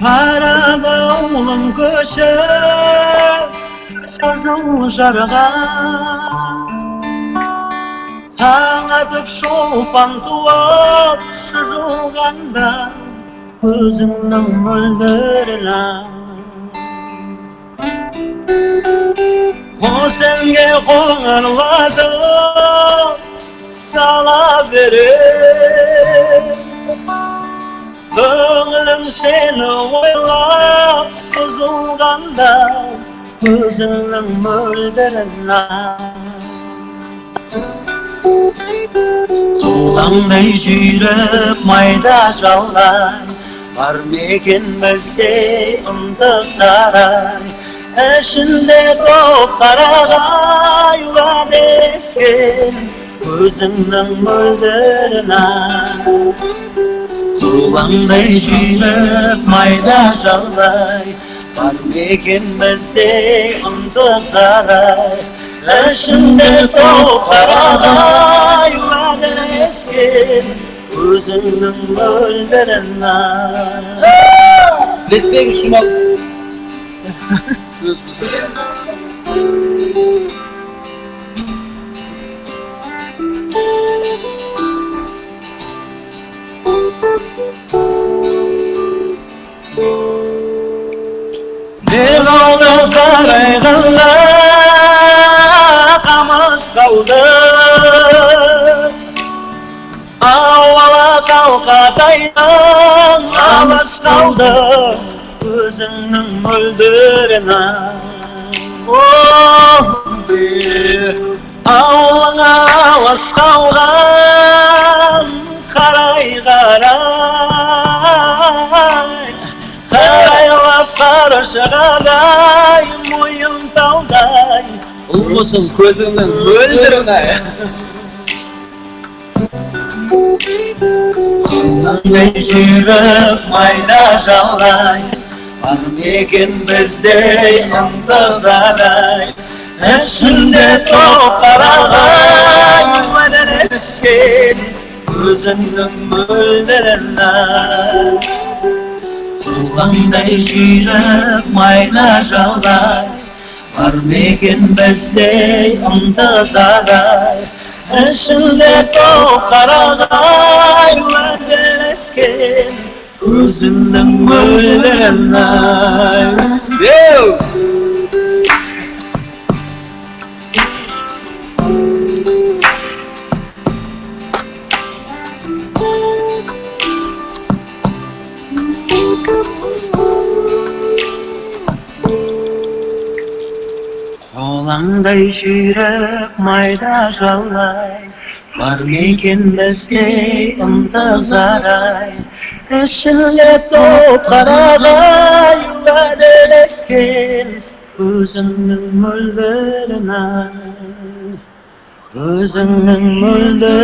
Arada oğlum köşe kızıl jarga taң atıp şolpan tuap sızılganda gözüңнің мөлдіріне o senге қоңырлатып сала берем көңілім сені ойлап бұзылғанда көзіңнің мөлдіріне Kulağımday jüyrep mayda жаллай бар мекен бізде ынтық сарай ішінде топ қарағай уәдескен көзіңнің мөлдіріне Kulağımday jüyrep mayda жаллай бар мекен бізде ынтық сарай ішінде топ қарағай уәдескен көзіңнің мөлдіріне Респект шумал. Söz bu sefer. Bir kaldı karayğında qamız kaldı Avvala kalkataydan namaz kaldı Gözünün möldirine Oh bir Avlana avaz kalgan Karay karay Karaylap karışıqaday Moyun tağday Olmasın gözünün möldirine. Kulağımday jüyrep mayda жаллай бар мекен бізде ынтық сарай ішінде топ қарағай уәделескен көзіңнің мөлдіріне Kulağımday jüyrep mayda жаллай бар мекен бізде ынтық сарай ішінде топ қарағай уәделескен көзіңнің мөлдіріне Dev. Қолаңдай жүйрек майда жаллай бар мекен бізде ынтық сарай ішінде топ қарағай уәделескен көзіңнің мөлдіріне көзіңнің мөлдіріне